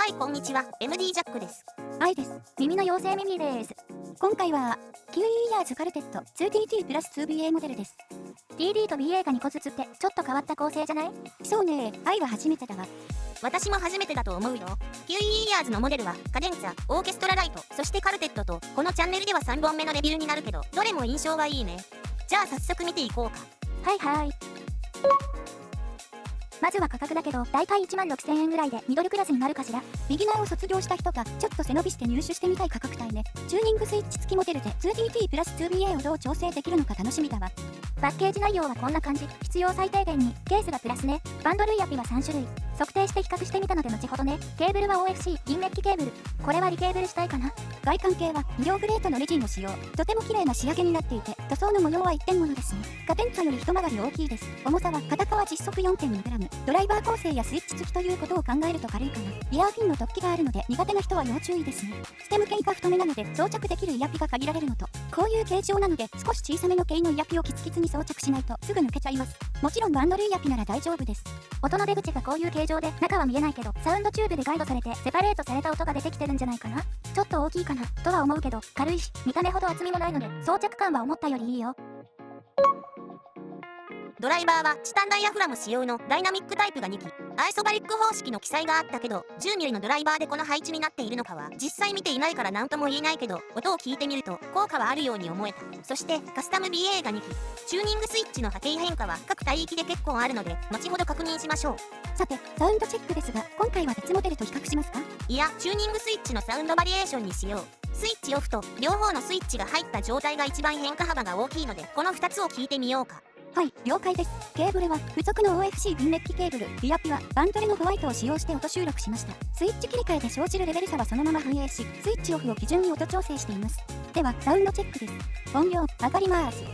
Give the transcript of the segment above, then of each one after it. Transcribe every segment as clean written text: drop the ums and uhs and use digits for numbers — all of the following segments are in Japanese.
はい、こんにちは。MD ジャックです。はいです。耳の妖精ミミです。今回は、キウイイヤーズカルテット 2TT プラス 2BA モデルです。TD と BA が2個ずつってちょっと変わった構成じゃない？そうね、愛は初めてだわ。私も初めてだと思うよ。キウイイヤーズのモデルはカデンツァ、オーケストラライト、そしてカルテットと、このチャンネルでは3本目のレビューになるけど、どれも印象がいいね。じゃあ早速見ていこうか。はい。まずは価格だけど、だいたい16,000円ぐらいでミドルクラスになるかしら。ビギナーを卒業した人がちょっと背伸びして入手してみたい価格帯ね。チューニングスイッチ付きモデルで 2TT プラス 2BA をどう調整できるのか楽しみだわ。パッケージ内容はこんな感じ。必要最低限にケースがプラスね。バンド類アピは3種類。測定して比較してみたので後ほどね。ケーブルは OFC 銀メッキケーブル。これはリケーブルしたいかな。外観系は医療グレードのレジンを使用。とても綺麗な仕上げになっていて、塗装の模様は一点物ですね。カテンツァより一回り大きいです。重さは片側実測 4.2g。ドライバー構成やスイッチ付きということを考えると軽いかな。イヤーフィンの突起があるので苦手な人は要注意ですね。ステム系が太めなので装着できるイヤピが限られるのと、こういう形状なので少し小さめの系のイヤピをキツキツに装着しないとすぐ抜けちゃいます。もちろんバンドルイヤピなら大丈夫です。音の出口がこういう形状で中は見えないけど、サウンドチューブでガイドされてセパレートされた音が出てきてるんじゃないかな。ちょっと大きいかなとは思うけど、軽いし見た目ほど厚みもないので装着感は思ったよりいいよ。ドライバーはチタンダイヤフラム使用のダイナミックタイプが2機。アイソバリック方式の記載があったけど、10mm のドライバーでこの配置になっているのかは実際見ていないから何とも言えないけど、音を聞いてみると効果はあるように思えた。そしてカスタム BA が2機。チューニングスイッチの波形変化は各帯域で結構あるので後ほど確認しましょう。さて、サウンドチェックですが、今回は別モデルと比較しますか？いや、チューニングスイッチのサウンドバリエーションにしよう。スイッチオフと両方のスイッチが入った状態が一番変化幅が大きいので、この2つを聞いてみようか。はい、了解です。ケーブルは付属の OFC 銀メッキケーブル、イヤピはバンドレのホワイトを使用して音収録しました。スイッチ切り替えで生じるレベル差はそのまま反映し、スイッチオフを基準に音調整しています。では、サウンドチェックです。音量、上がります。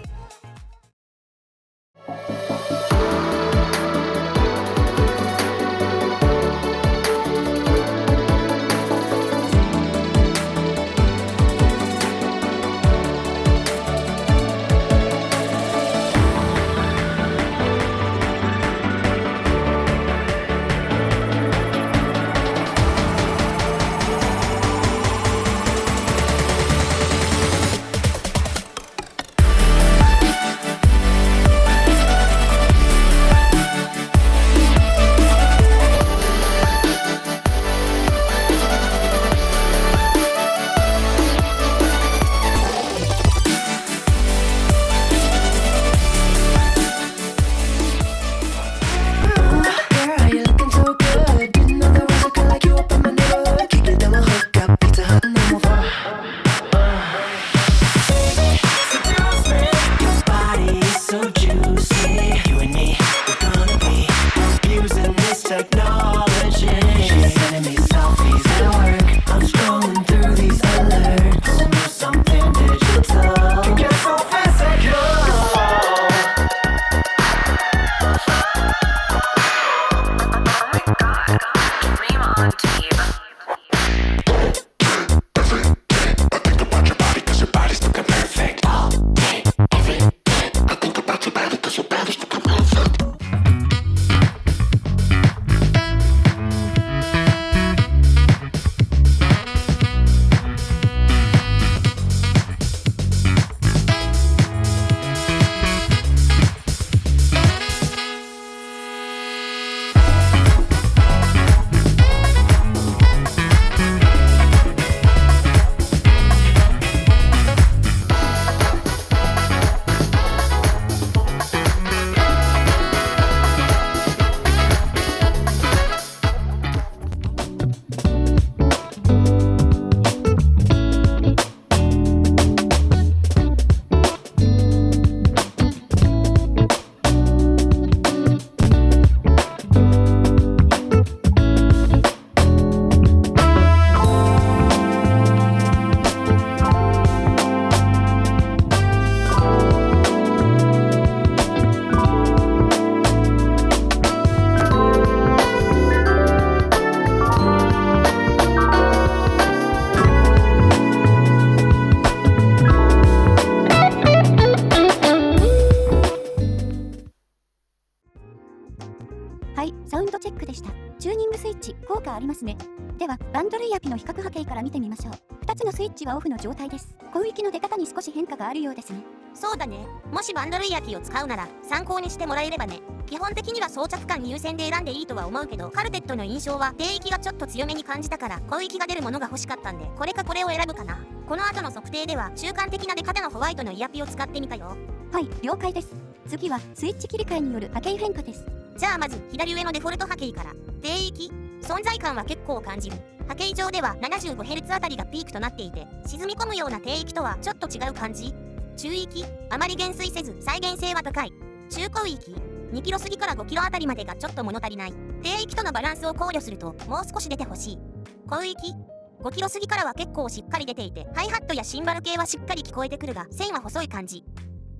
はい、サウンドチェックでした。チューニングスイッチ、効果ありますね。では、バンドルイヤピの比較波形から見てみましょう。2つのスイッチはオフの状態です。広域の出方に少し変化があるようですね。そうだね。もしバンドルイヤピを使うなら参考にしてもらえればね。基本的には装着感優先で選んでいいとは思うけど、カルテットの印象は低域がちょっと強めに感じたから広域が出るものが欲しかったんで、これかこれを選ぶかな。この後の測定では中間的な出方のホワイトのイヤピを使ってみたよ。はい、了解です。次はスイッチ切り替えによる波形変化です。じゃあまず左上のデフォルト波形から。低域存在感は結構感じる。波形上では 75Hz あたりがピークとなっていて、沈み込むような低域とはちょっと違う感じ。中域あまり減衰せず再現性は高い。中広域2キロ過ぎから5キロあたりまでがちょっと物足りない。低域とのバランスを考慮するともう少し出てほしい。広域5キロ過ぎからは結構しっかり出ていて、ハイハットやシンバル系はしっかり聞こえてくるが線は細い感じ。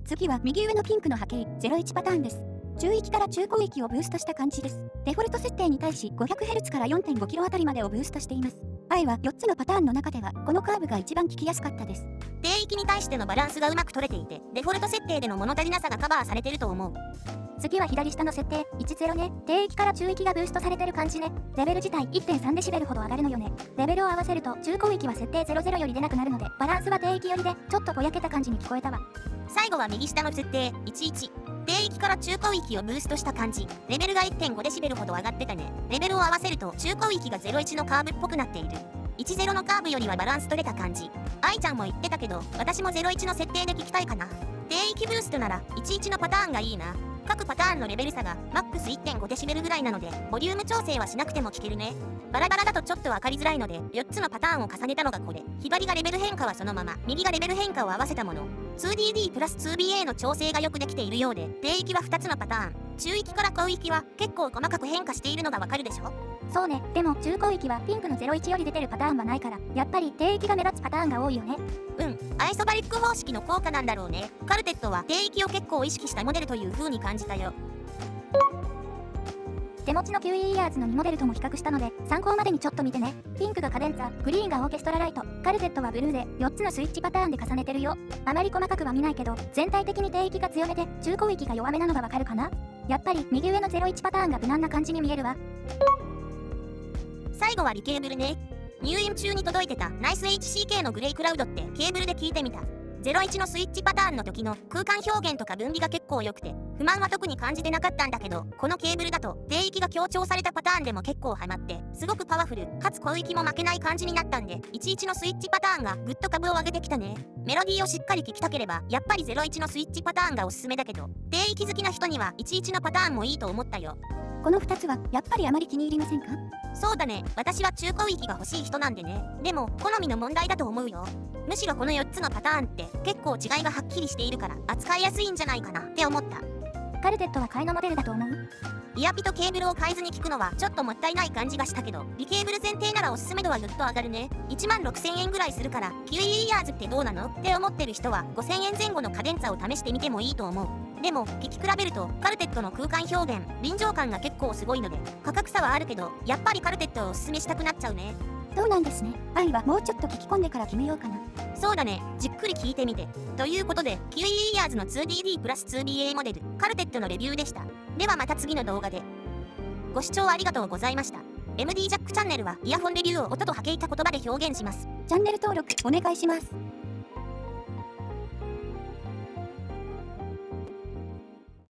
次は右上のピンクの波形01パターンです。中域から中広域をブーストした感じです。デフォルト設定に対し 500Hz から 4.5 キロあたりまでをブーストしています。I は4つのパターンの中ではこのカーブが一番聞きやすかったです。低域に対してのバランスがうまく取れていて、デフォルト設定での物足りなさがカバーされてると思う。次は左下の設定10ね。低域から中域がブーストされてる感じね。レベル自体 1.3 デシベルほど上がるのよね。レベルを合わせると中広域は設定00より出なくなるので、バランスは低域寄りでちょっとぼやけた感じに聞こえたわ。最後は右下の設定11。低域から中広域をブーストした感じ。レベルが 1.5 デシベルほど上がってたね。レベルを合わせると中広域が01のカーブっぽくなっている。10のカーブよりはバランス取れた感じ。愛ちゃんも言ってたけど、私も01の設定で聞きたいかな。低域ブーストなら11のパターンがいいな。各パターンのレベル差がマックス 1.5 デシベルぐらいなので、ボリューム調整はしなくても聞けるね。バラバラだとちょっと分かりづらいので、4つのパターンを重ねたのがこれ。左がレベル変化はそのまま、右がレベル変化を合わせたもの。2DD プラス 2BA の調整がよくできているようで、低域は2つのパターン、中域から広域は結構細かく変化しているのがわかるでしょ。そうね。でも中広域はピンクの01より出てるパターンはないから、やっぱり低域が目立つパターンが多いよね。アイソバリック方式の効果なんだろうね。カルテットは低域を結構意識したモデルという風に感じたよ。手持ちの QE イヤーズの2モデルとも比較したので、参考までにちょっと見てね。ピンクがカデンツァ、グリーンがオーケストラライト、カルテットはブルーで4つのスイッチパターンで重ねてるよ。あまり細かくは見ないけど、全体的に低域が強めで中広域が弱めなのがわかるかな。やっぱり右上の01パターンが無難な感じに見えるわ。最後はリケーブルね。入院中に届いてたナイス HCK のグレイクラウドってケーブルで聞いてみた。01のスイッチパターンの時の空間表現とか分離が結構良くて、不満は特に感じてなかったんだけど、このケーブルだと低域が強調されたパターンでも結構ハマって、すごくパワフルかつ広域も負けない感じになったんで、11のスイッチパターンがぐっと株を上げてきたね。メロディーをしっかり聞きたければやっぱり01のスイッチパターンがおすすめだけど、低域好きな人には11のパターンもいいと思ったよ。この2つはやっぱりあまり気に入りませんか？そうだね。私は中広域が欲しい人なんでね。でも好みの問題だと思うよ。むしろこの4つのパターンって結構違いがはっきりしているから扱いやすいんじゃないかなって思った。カルテットは替えのモデルだと思う？イヤピとケーブルを変えずに聞くのはちょっともったいない感じがしたけど、リケーブル前提ならおすすめ度はぐっと上がるね。16,000円ぐらいするから QE イヤーズってどうなのって思ってる人は 5,000 円前後のカデンツァを試してみてもいいと思う。でも聞き比べるとカルテットの空間表現臨場感が結構すごいので、価格差はあるけどやっぱりカルテットをおすすめしたくなっちゃうね。そうなんですね。愛はもうちょっと聞き込んでから決めようかな。そうだね。じっくり聞いてみて。ということで QE イヤーズの 2DD プラス 2BA モデルカルテットのレビューでした。ではまた次の動画で。ご視聴ありがとうございました。MD ジャックチャンネルはイヤホンレビューを音と波形た言葉で表現します。チャンネル登録お願いします。